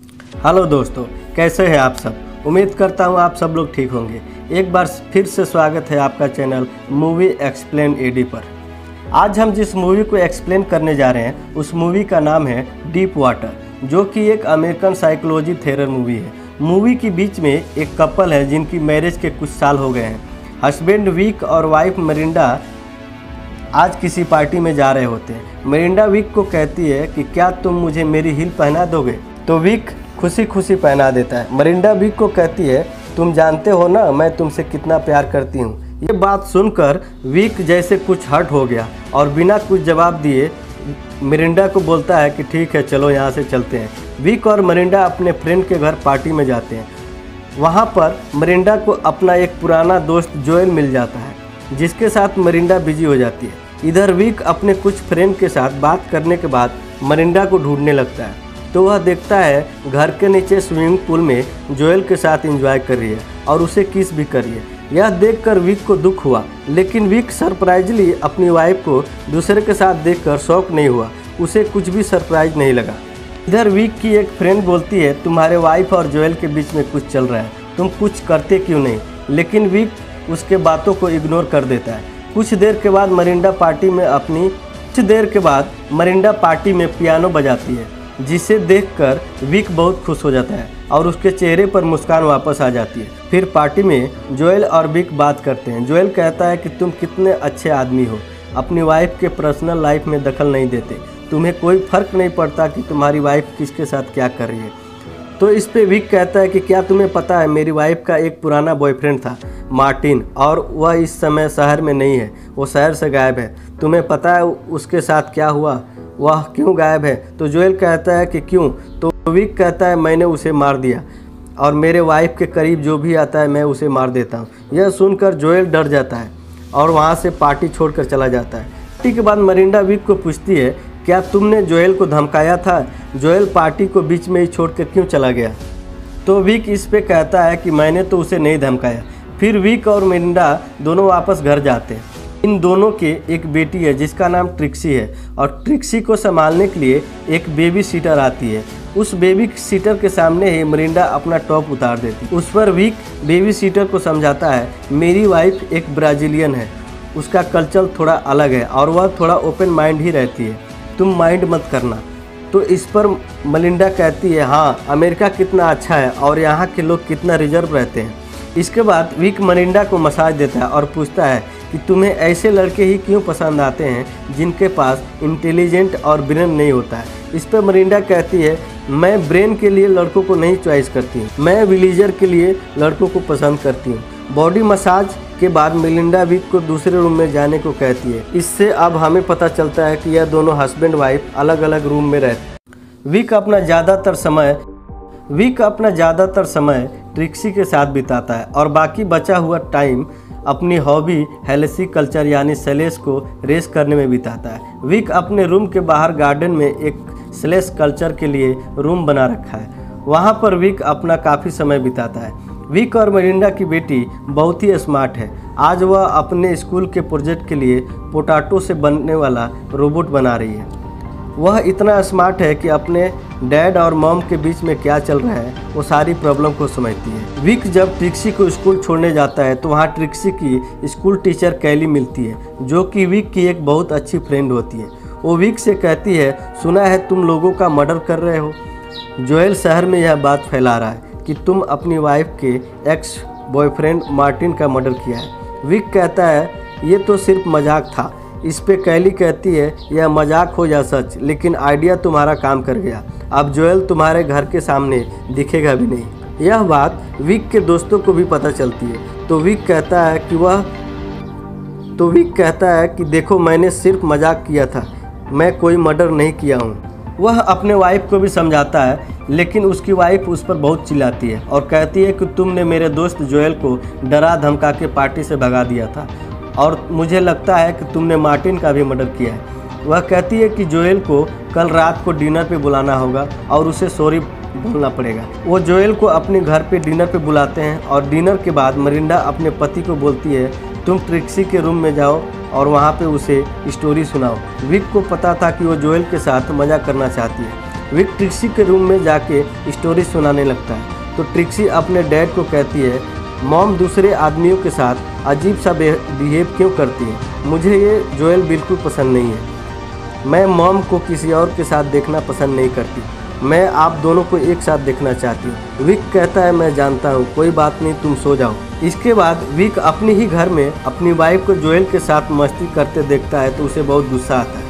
Hello दोस्तों, कैसे हैं आप सब। उम्मीद करता हूं आप सब लोग ठीक होंगे। एक बार फिर से स्वागत है आपका चैनल मूवी एक्सप्लेन एडी पर। आज हम जिस मूवी को एक्सप्लेन करने जा रहे हैं उस मूवी का नाम है डीप वाटर, जो कि एक अमेरिकन साइकोलॉजी थ्रिलर मूवी है। मूवी के बीच में एक कपल है जिनकी मैरिज के कुछ साल हो गए हैं। हस्बैंड विक और वाइफ मरिंडा आज किसी पार्टी में जा रहे होते हैं। मरिंडा विक को कहती है कि क्या तुम मुझे मेरी हील पहना दोगे, तो विक खुशी खुशी पहना देता है। मरिंडा विक को कहती है तुम जानते हो ना मैं तुमसे कितना प्यार करती हूँ। ये बात सुनकर विक जैसे कुछ हर्ट हो गया और बिना कुछ जवाब दिए मरिंडा को बोलता है कि ठीक है चलो यहाँ से चलते हैं। विक और मरिंडा अपने फ्रेंड के घर पार्टी में जाते हैं। वहाँ पर मरिंडा को अपना एक पुराना दोस्त जोएल मिल जाता है, जिसके साथ मरिंडा बिजी हो जाती है। इधर विक अपने कुछ फ्रेंड के साथ बात करने के बाद मरिंडा को ढूंढने लगता है, तो वह देखता है घर के नीचे स्विमिंग पूल में जोएल के साथ एंजॉय कर रही है और उसे किस भी कर रही है। यह देखकर विक को दुख हुआ, लेकिन विक सरप्राइजली अपनी वाइफ को दूसरे के साथ देखकर शॉक नहीं हुआ, उसे कुछ भी सरप्राइज नहीं लगा। इधर विक की एक फ्रेंड बोलती है तुम्हारे वाइफ और जोएल के बीच में कुछ चल रहा है, तुम कुछ करते क्यों नहीं, लेकिन विक उसके बातों को इग्नोर कर देता है। कुछ देर के बाद मरिंडा पार्टी में पियानो बजाती है, जिसे देखकर विक बहुत खुश हो जाता है और उसके चेहरे पर मुस्कान वापस आ जाती है। फिर पार्टी में जोएल और विक बात करते हैं। जोएल कहता है कि तुम कितने अच्छे आदमी हो, अपनी वाइफ के पर्सनल लाइफ में दखल नहीं देते, तुम्हें कोई फर्क नहीं पड़ता कि तुम्हारी वाइफ किसके साथ क्या कर रही है। तो इस पे विक कहता है कि क्या तुम्हें पता है मेरी वाइफ का एक पुराना बॉयफ्रेंड था मार्टिन, और वह इस समय शहर में नहीं है, वो शहर से गायब है। तुम्हें पता है उसके साथ क्या हुआ, वह क्यों गायब है। तो जोएल कहता है कि क्यों, तो विक कहता है मैंने उसे मार दिया और मेरे वाइफ के करीब जो भी आता है मैं उसे मार देता हूँ। यह सुनकर जोएल डर जाता है और वहाँ से पार्टी छोड़कर चला जाता है। पार्टी के बाद मरिंडा विक को पूछती है क्या तुमने जोएल को धमकाया था, जोएल पार्टी को बीच में ही छोड़कर क्यों चला गया। तो विक इस पे कहता है कि मैंने तो उसे नहीं धमकाया। फिर विक और मरिंडा दोनों वापस घर जाते हैं। इन दोनों के एक बेटी है जिसका नाम ट्रिक्सी है, और ट्रिक्सी को संभालने के लिए एक बेबी सीटर आती है। उस बेबी सीटर के सामने ही मरिंडा अपना टॉप उतार देती है। उस पर विक बेबी सीटर को समझाता है मेरी वाइफ एक ब्राज़ीलियन है, उसका कल्चर थोड़ा अलग है और वह थोड़ा ओपन माइंड ही रहती है, तुम माइंड मत करना। तो इस पर मरिंडा कहती है हाँ अमेरिका कितना अच्छा है और यहाँ के लोग कितना रिजर्व रहते हैं। इसके बाद विक मरिंडा को मसाज देता है और पूछता है कि तुम्हें ऐसे लड़के ही क्यों पसंद आते हैं जिनके पास इंटेलिजेंट और ब्रेन नहीं होता है। इस पर मरिंडा कहती है मैं ब्रेन के लिए लड़कों को नहीं चॉइस करती हूँ, मैं विलीजर के लिए लड़कों को पसंद करती हूँ। बॉडी मसाज के बाद मरिंडा विक को दूसरे रूम में जाने को कहती है। इससे अब हमें पता चलता है कि यह दोनों हस्बैंड वाइफ अलग अलग रूम में रहते हैं। विक अपना ज़्यादातर समय ट्रिक्सी के साथ बिताता है और बाकी बचा हुआ टाइम अपनी हॉबी हेलेसी कल्चर यानी स्लेश को रेस करने में बिताता है। विक अपने रूम के बाहर गार्डन में एक स्लेश कल्चर के लिए रूम बना रखा है, वहाँ पर विक अपना काफ़ी समय बिताता है। विक और मरिंडा की बेटी बहुत ही स्मार्ट है। आज वह अपने स्कूल के प्रोजेक्ट के लिए पोटैटो से बनने वाला रोबोट बना रही है। वह इतना स्मार्ट है कि अपने डैड और मॉम के बीच में क्या चल रहा है वो सारी प्रॉब्लम को समझती है। विक जब ट्रिक्सी को स्कूल छोड़ने जाता है तो वहाँ ट्रिक्सी की स्कूल टीचर कैली मिलती है, जो कि विक की एक बहुत अच्छी फ्रेंड होती है। वो विक से कहती है सुना है तुम लोगों का मर्डर कर रहे हो। जोएल शहर में यह बात फैला रहा है कि तुम अपनी वाइफ के एक्स बॉयफ्रेंड मार्टिन का मर्डर किया है। विक कहता है ये तो सिर्फ मजाक था। इस पे कैली कहती है यह मजाक हो या सच, लेकिन आइडिया तुम्हारा काम कर गया, अब जोएल तुम्हारे घर के सामने दिखेगा भी नहीं। यह बात विक के दोस्तों को भी पता चलती है। तो विक कहता है कि देखो मैंने सिर्फ मजाक किया था, मैं कोई मर्डर नहीं किया हूँ। वह अपने वाइफ को भी समझाता है, लेकिन उसकी वाइफ उस पर बहुत चिल्लाती है और कहती है कि तुमने मेरे दोस्त जोएल को डरा धमका के पार्टी से भगा दिया था और मुझे लगता है कि तुमने मार्टिन का भी मर्डर किया है। वह कहती है कि जोएल को कल रात को डिनर पे बुलाना होगा और उसे सॉरी बोलना पड़ेगा। वो जोएल को अपने घर पे डिनर पे बुलाते हैं और डिनर के बाद मरिंडा अपने पति को बोलती है तुम ट्रिक्सी के रूम में जाओ और वहाँ पे उसे स्टोरी सुनाओ। विक को पता था कि वो जोएल के साथ मज़ा करना चाहती है। विक ट्रिक्सी के रूम में जाके स्टोरी सुनाने लगता है। तो ट्रिक्सी अपने डैड को कहती है, मॉम दूसरे आदमियों के साथ अजीब सा बिहेव क्यों करती है, मुझे ये जोएल बिल्कुल पसंद नहीं है। मैं मॉम को किसी और के साथ देखना पसंद नहीं करती, मैं आप दोनों को एक साथ देखना चाहती हूँ। विक कहता है, मैं जानता हूँ, कोई बात नहीं, तुम सो जाओ। इसके बाद विक अपने ही घर में अपनी वाइफ को जोएल के साथ मस्ती करते देखता है तो उसे बहुत गुस्सा आता है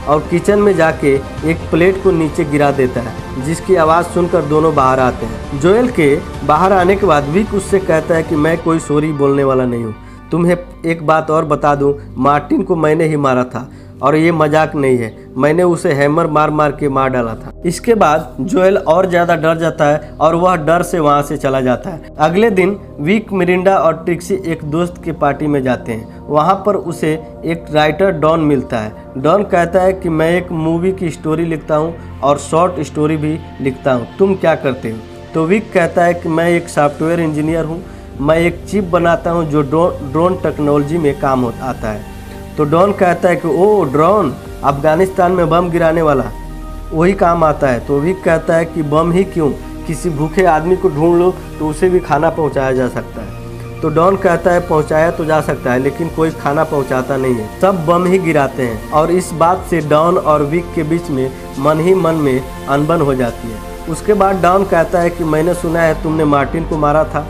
और किचन में जाके एक प्लेट को नीचे गिरा देता है, जिसकी आवाज़ सुनकर दोनों बाहर आते हैं। जोएल के बाहर आने के बाद विक उससे कहता है कि मैं कोई सॉरी बोलने वाला नहीं हूँ। तुम्हें एक बात और बता दूँ, मार्टिन को मैंने ही मारा था और ये मजाक नहीं है, मैंने उसे हैमर मार मार के मार डाला था। इसके बाद जोएल और ज़्यादा डर जाता है और वह डर से वहाँ से चला जाता है। अगले दिन विक, मिरिंडा और ट्रिक्सी एक दोस्त के पार्टी में जाते हैं। वहाँ पर उसे एक राइटर डॉन मिलता है। डॉन कहता है कि मैं एक मूवी की स्टोरी लिखता हूँ और शॉर्ट स्टोरी भी लिखता हूँ, तुम क्या करते हो? तो विक कहता है कि मैं एक सॉफ्टवेयर इंजीनियर हूँ, मैं एक चिप बनाता हूँ जो ड्रोन टेक्नोलॉजी में काम आता है। तो डॉन कहता है कि ओ ड्रोन, अफगानिस्तान में बम गिराने वाला, वही काम आता है। तो विक कहता है कि बम ही क्यों, किसी भूखे आदमी को ढूंढ लो तो उसे भी खाना पहुंचाया जा सकता है। तो डॉन कहता है पहुंचाया तो जा सकता है, लेकिन कोई खाना पहुंचाता नहीं है, सब बम ही गिराते हैं। और इस बात से डॉन और विक के बीच में मन ही मन में अनबन हो जाती है। उसके बाद डॉन कहता है कि मैंने सुना है तुमने मार्टिन को मारा था।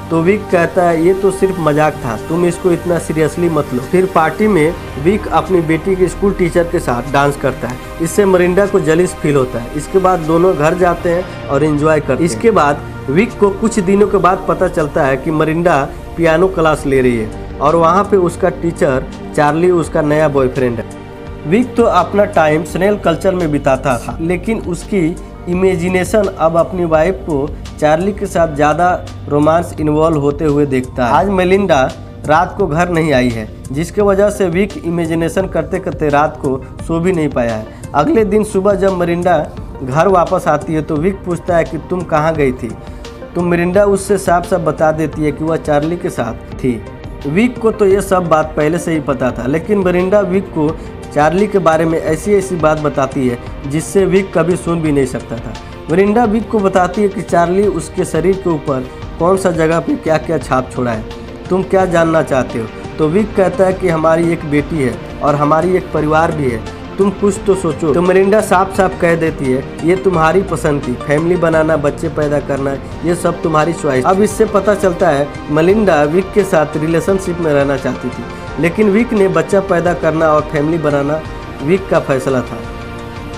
तो विक कहता है ये तो सिर्फ मजाक था, तुम इसको इतना सीरियसली मत लो। फिर पार्टी में विक अपनी बेटी के स्कूल टीचर के साथ डांस करता है, इससे मिरिंडा को जलिस फील होता है। इसके बाद दोनों घर जाते हैं और एंजॉय करते हैं। इसके बाद विक को कुछ दिनों के बाद पता चलता है कि मिरिंडा पियानो क्लास ले रही है और वहाँ पे उसका टीचर चार्ली उसका नया बॉयफ्रेंड है। विक तो अपना टाइम स्नेल कल्चर में बिताता था, लेकिन उसकी इमेजिनेशन अब अपनी वाइफ को चार्ली के साथ ज़्यादा रोमांस इन्वॉल्व होते हुए देखता है। आज मेलिंडा रात को घर नहीं आई है, जिसके वजह से विक इमेजिनेशन करते करते रात को सो भी नहीं पाया है। अगले दिन सुबह जब मिरिंडा घर वापस आती है तो विक पूछता है कि तुम कहाँ गई थी। तो मिरिंडा उससे साफ साफ बता देती है कि वह चार्ली के साथ थी। विक को तो ये सब बात पहले से ही पता था, लेकिन मिरिंडा विक को चार्ली के बारे में ऐसी बात बताती है जिससे विक कभी सुन भी नहीं सकता था। मिरिंडा विक को बताती है कि चार्ली उसके शरीर के ऊपर कौन सा जगह पे क्या क्या छाप छोड़ा है, तुम क्या जानना चाहते हो? तो विक कहता है कि हमारी एक बेटी है और हमारी एक परिवार भी है, तुम कुछ तो सोचो। तो मिरिंडा साफ साफ कह देती है ये तुम्हारी पसंद थी, फैमिली बनाना, बच्चे पैदा करना, ये सब तुम्हारी चॉइस। अब इससे पता चलता है मिरिंडा विक के साथ रिलेशनशिप में रहना चाहती थी, लेकिन विक ने बच्चा पैदा करना और फैमिली बनाना विक का फैसला था,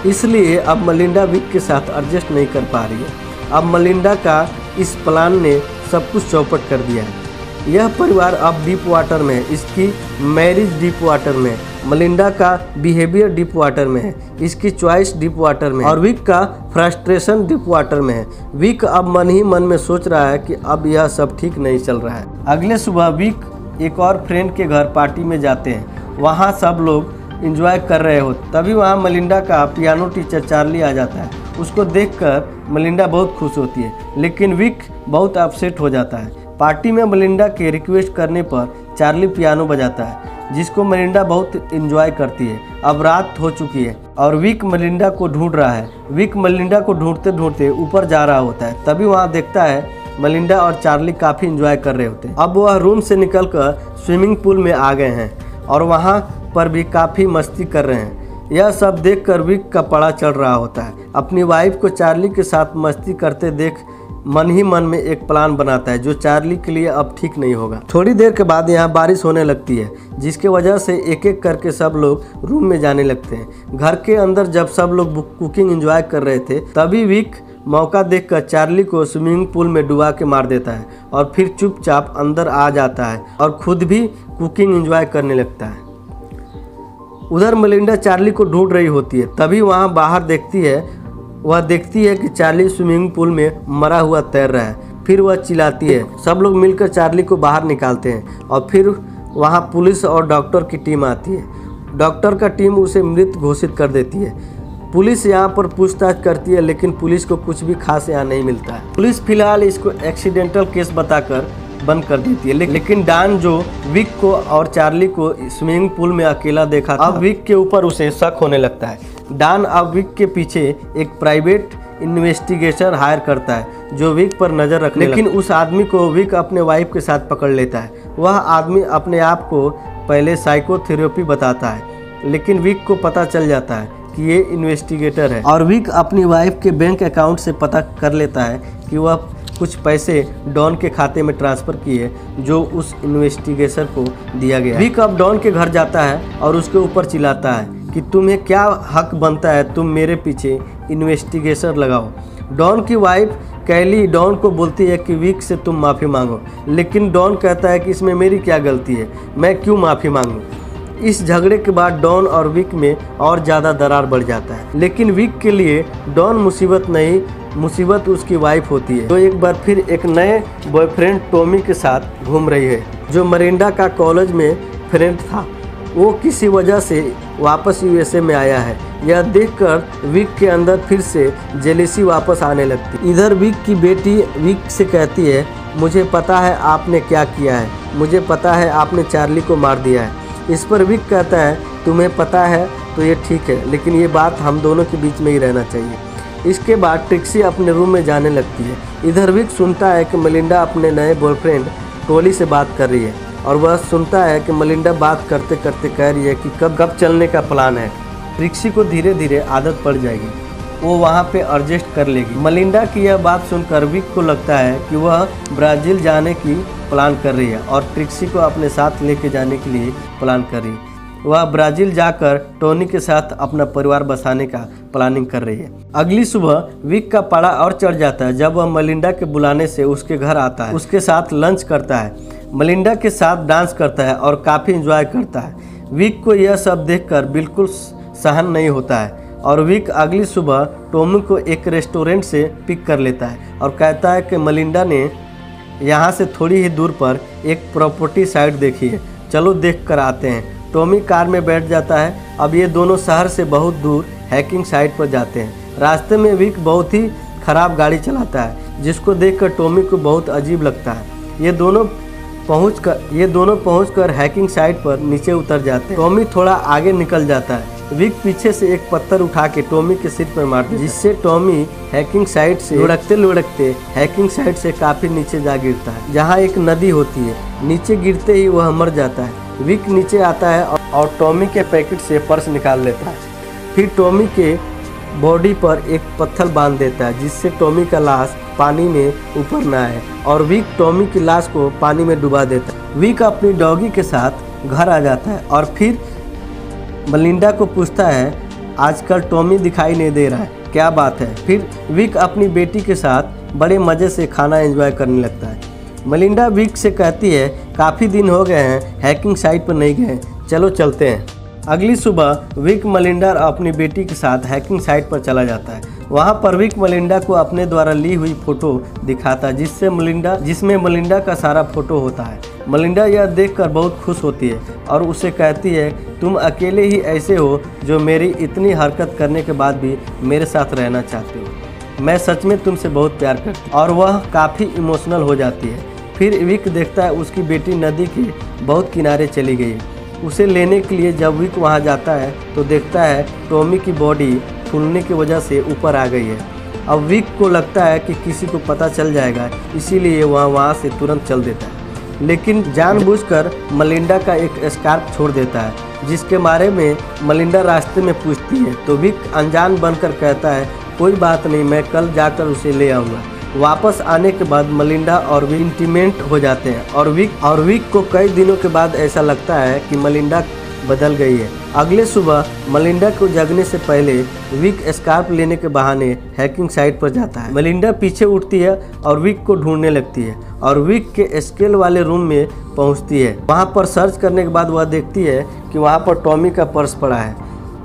इसलिए अब मिरिंडा विक के साथ एडजस्ट नहीं कर पा रही है। अब मिरिंडा का इस प्लान ने सब कुछ चौपट कर दिया है। यह परिवार अब डीप वाटर में है, इसकी मैरिज डीप वाटर में है, मिरिंडा का बिहेवियर डीप वाटर में है, इसकी चॉइस डीप वाटर में है और विक का फ्रस्ट्रेशन डीप वाटर में है। विक अब मन ही मन में सोच रहा है कि अब यह सब ठीक नहीं चल रहा है। अगले सुबह विक एक और फ्रेंड के घर पार्टी में जाते हैं, वहाँ सब लोग एंजॉय कर रहे हो, तभी वहाँ मिरिंडा का पियानो टीचर चार्ली आ जाता है। उसको देखकर मिरिंडा बहुत खुश होती है, लेकिन विक बहुत अपसेट हो जाता है। पार्टी में मिरिंडा के रिक्वेस्ट करने पर चार्ली पियानो बजाता है, जिसको मिरिंडा बहुत एंजॉय करती है। अब रात हो चुकी है और विक मिरिंडा को ढूंढ रहा है। विक मिरिंडा को ढूंढते ढूंढते ऊपर जा रहा होता है, तभी वहाँ देखता है मिरिंडा और चार्ली काफ़ी एंजॉय कर रहे होते हैं। अब वह रूम से निकलकर स्विमिंग पूल में आ गए हैं और वहाँ पर भी काफ़ी मस्ती कर रहे हैं। यह सब देखकर विक का पड़ा चढ़ रहा होता है। अपनी वाइफ को चार्ली के साथ मस्ती करते देख मन ही मन में एक प्लान बनाता है जो चार्ली के लिए अब ठीक नहीं होगा। थोड़ी देर के बाद यहाँ बारिश होने लगती है, जिसके वजह से एक एक करके सब लोग रूम में जाने लगते हैं। घर के अंदर जब सब लोग कुकिंग एंजॉय कर रहे थे, तभी विक मौका देखकर चार्ली को स्विमिंग पूल में डुबा के मार देता है और फिर चुपचाप अंदर आ जाता है और खुद भी कुकिंग एंजॉय करने लगता है। उधर मिरिंडा चार्ली को ढूंढ रही होती है, तभी वहाँ बाहर देखती है कि चार्ली स्विमिंग पूल में मरा हुआ तैर रहा है। फिर वह चिल्लाती है। सब लोग मिलकर चार्ली को बाहर निकालते हैं और फिर वहाँ पुलिस और डॉक्टर की टीम आती है। डॉक्टर का टीम उसे मृत घोषित कर देती है। पुलिस यहाँ पर पूछताछ करती है, लेकिन पुलिस को कुछ भी खास यहाँ नहीं मिलता है। पुलिस फिलहाल इसको एक्सीडेंटल केस बताकर बंद कर देती है, लेकिन डॉन जो विक को और चार्ली को स्विमिंग पूल में अकेला देखा था, अब विक के ऊपर उसे शक होने लगता है। डॉन अब विक के पीछे एक प्राइवेट इन्वेस्टिगेटर हायर करता है जो विक पर नज़र रखने लेकिन उस आदमी को विक अपने वाइफ के साथ पकड़ लेता है। वह आदमी अपने आप को पहले साइकोथेरेपी बताता है, लेकिन विक को पता चल जाता है कि ये इन्वेस्टिगेटर है और विक अपनी वाइफ के बैंक अकाउंट से पता कर लेता है कि वह कुछ पैसे डॉन के खाते में ट्रांसफ़र किए जो उस इन्वेस्टिगेटर को दिया गया। विक अब डॉन के घर जाता है और उसके ऊपर चिल्लाता है कि तुम्हें क्या हक बनता है, तुम मेरे पीछे इन्वेस्टिगेशन लगाओ। डॉन की वाइफ कैली डॉन को बोलती है कि विक से तुम माफ़ी मांगो, लेकिन डॉन कहता है कि इसमें मेरी क्या गलती है, मैं क्यों माफ़ी मांगूं। इस झगड़े के बाद डॉन और विक में और ज़्यादा दरार बढ़ जाता है, लेकिन विक के लिए डॉन मुसीबत नहीं, मुसीबत उसकी वाइफ होती है, तो एक बार फिर एक नए बॉयफ्रेंड टॉमी के साथ घूम रही है जो मरिंडा का कॉलेज में फ्रेंड था। वो किसी वजह से वापस यूएसए में आया है। यह देखकर विक के अंदर फिर से जेलिसी वापस आने लगती। इधर विक की बेटी विक से कहती है, मुझे पता है आपने क्या किया है, मुझे पता है आपने चार्ली को मार दिया है। इस पर विक कहता है, तुम्हें पता है तो ये ठीक है, लेकिन ये बात हम दोनों के बीच में ही रहना चाहिए। इसके बाद ट्रिक्सी अपने रूम में जाने लगती है। इधर विक सुनता है कि मेलिंडा अपने नए बॉयफ्रेंड टोली से बात कर रही है और वह सुनता है कि मेलिंडा बात करते करते कह रही है कि कब चलने का प्लान है। ट्रिक्सी को धीरे धीरे आदत पड़ जाएगी, वो वहाँ पे एडजस्ट कर लेगी। मेलिंडा की यह बात सुनकर विक को लगता है कि वह ब्राज़ील जाने की प्लान कर रही है और ट्रिक्सी को अपने साथ लेके जाने के लिए प्लान कर रही है। वह ब्राज़ील जाकर टोनी के साथ अपना परिवार बसाने का प्लानिंग कर रही है। अगली सुबह विक का पारा और चढ़ जाता है जब वह मेलिंडा के बुलाने से उसके घर आता है, उसके साथ लंच करता है, मेलिंडा के साथ डांस करता है और काफ़ी एंजॉय करता है। विक को यह सब देखकर बिल्कुल सहन नहीं होता है और विक अगली सुबह टोमी को एक रेस्टोरेंट से पिक कर लेता है और कहता है कि मेलिंडा ने यहाँ से थोड़ी ही दूर पर एक प्रॉपर्टी साइट देखी है, चलो देख कर आते हैं। टोमी कार में बैठ जाता है। अब ये दोनों शहर से बहुत दूर हैकिंग साइट पर जाते हैं। रास्ते में विक बहुत ही ख़राब गाड़ी चलाता है जिसको देखकर टोमी को बहुत अजीब लगता है। ये दोनों पहुंचकर हैकिंग साइट पर नीचे उतर जाते हैं। टोमी थोड़ा आगे निकल जाता है। विक पीछे से एक पत्थर उठा के टोमी के सिर पर मारता है, जिससे टोमी हैकिंग साइट से लुढ़कते हैकिंग साइट से काफ़ी नीचे जा गिरता है जहाँ एक नदी होती है। नीचे गिरते ही वह मर जाता है। विक नीचे आता है और टोमी के पैकेट से पर्स निकाल लेता है। फिर टोमी के बॉडी पर एक पत्थर बांध देता है जिससे टोमी का लाश पानी में ऊपर न आए और विक टोमी की लाश को पानी में डुबा देता है। विक अपनी डॉगी के साथ घर आ जाता है और फिर मेलिंडा को पूछता है, आजकल टोमी दिखाई नहीं दे रहा है, क्या बात है। फिर विक अपनी बेटी के साथ बड़े मज़े से खाना एंजॉय करने लगता है। मेलिंडा विक से कहती है, काफ़ी दिन हो गए हैं हैकिंग साइट पर नहीं गए, चलो चलते हैं। अगली सुबह विक मेलिंडा और अपनी बेटी के साथ हैकिंग साइट पर चला जाता है। वहाँ पर विक मेलिंडा को अपने द्वारा ली हुई फ़ोटो दिखाता है जिसमें मेलिंडा का सारा फ़ोटो होता है। मेलिंडा यह देखकर बहुत खुश होती है और उसे कहती है, तुम अकेले ही ऐसे हो जो मेरी इतनी हरकत करने के बाद भी मेरे साथ रहना चाहते हो। मैं सच में तुमसे बहुत प्यार करती हूँ। और वह काफ़ी इमोशनल हो जाती है। फिर विक देखता है उसकी बेटी नदी के बहुत किनारे चली गई। उसे लेने के लिए जब विक वहाँ जाता है तो देखता है टोमी की बॉडी फूलने की वजह से ऊपर आ गई है। अब विक को लगता है कि किसी को पता चल जाएगा, इसीलिए वह वहाँ से तुरंत चल देता है, लेकिन जानबूझकर मेलिंडा का एक स्कार्फ छोड़ देता है जिसके बारे में मेलिंडा रास्ते में पूछती है तो विक अनजान बनकर कहता है, कोई बात नहीं, मैं कल जाकर उसे ले आऊँगा। वापस आने के बाद मेलिंडा और विक इंटीमेट हो जाते हैं और विक को कई दिनों के बाद ऐसा लगता है कि मेलिंडा बदल गई है। अगले सुबह मेलिंडा को जगने से पहले विक स्कार्फ लेने के बहाने हैकिंग साइट पर जाता है। मेलिंडा पीछे उठती है और विक को ढूंढने लगती है और विक के स्केल वाले रूम में पहुंचती है। वहां पर सर्च करने के बाद वह देखती है कि वहां पर टॉमी का पर्स पड़ा है,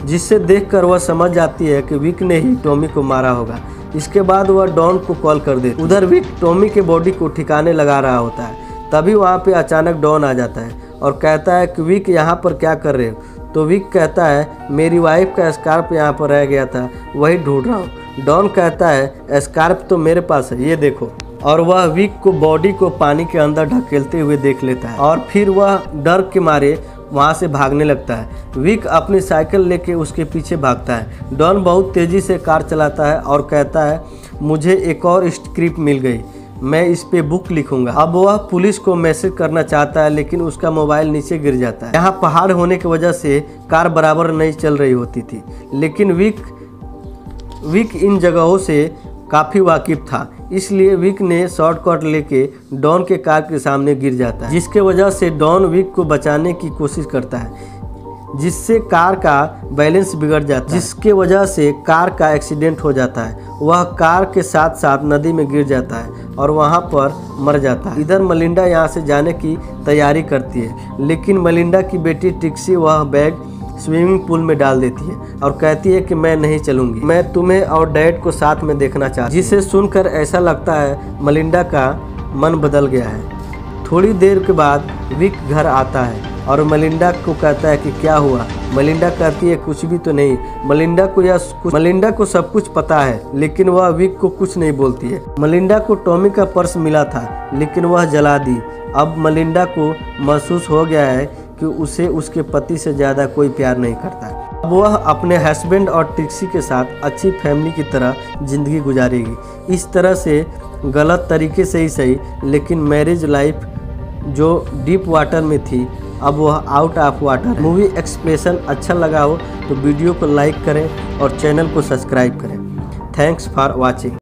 जिससे देखकर वह समझ जाती है कि विक ने ही टॉमी को मारा होगा। इसके बाद वह डॉन को कॉल कर देती है। उधर विक टॉमी के बॉडी को ठिकाने लगा रहा होता है। तभी वहाँ पे अचानक डॉन आ जाता है और कहता है कि विक यहाँ पर क्या कर रहे हो। तो विक कहता है, मेरी वाइफ का स्कार्फ यहाँ पर रह गया था, वही ढूंढ रहा हूँ। डॉन कहता है, स्कार्फ तो मेरे पास है, ये देखो। और वह विक को बॉडी को पानी के अंदर ढकेलते हुए देख लेता है और फिर वह डर के मारे वहाँ से भागने लगता है। विक अपनी साइकिल लेके उसके पीछे भागता है। डॉन बहुत तेज़ी से कार चलाता है और कहता है, मुझे एक और स्क्रिप्ट मिल गई, मैं इस पे बुक लिखूंगा। अब वह पुलिस को मैसेज करना चाहता है, लेकिन उसका मोबाइल नीचे गिर जाता है। यहाँ पहाड़ होने की वजह से कार बराबर नहीं चल रही होती थी, लेकिन विक इन जगहों से काफ़ी वाकिफ था, इसलिए विक ने शॉर्टकट लेके डॉन के कार के सामने गिर जाता है, जिसके वजह से डॉन विक को बचाने की कोशिश करता है, जिससे कार का बैलेंस बिगड़ जाता है, जिसके वजह से कार का एक्सीडेंट हो जाता है। वह कार के साथ साथ नदी में गिर जाता है और वहां पर मर जाता है। इधर मलिंडा यहां से जाने की तैयारी करती है, लेकिन मलिंडा की बेटी ट्रिक्सी वह बैग स्विमिंग पूल में डाल देती है और कहती है कि मैं नहीं चलूंगी, मैं तुम्हें और डैड को साथ में देखना चाहती हूँ। जिसे सुनकर ऐसा लगता है मलिंडा का मन बदल गया है। थोड़ी देर के बाद विक घर आता है और मलिंडा को कहता है कि क्या हुआ। मलिंडा कहती है कुछ भी तो नहीं। मलिंडा को सब कुछ पता है, लेकिन वह विक को कुछ नहीं बोलती है। मलिंडा को टॉमी का पर्स मिला था, लेकिन वह जला दी। अब मलिंडा को महसूस हो गया है कि उसे उसके पति से ज़्यादा कोई प्यार नहीं करता। अब वह अपने हस्बैंड और ट्रिक्सी के साथ अच्छी फैमिली की तरह ज़िंदगी गुजारेगी। इस तरह से गलत तरीके से ही सही, लेकिन मैरिज लाइफ जो डीप वाटर में थी, अब वह आउट ऑफ वाटर है। मूवी एक्सप्रेशन अच्छा लगा हो तो वीडियो को लाइक करें और चैनल को सब्सक्राइब करें। Thanks for watching.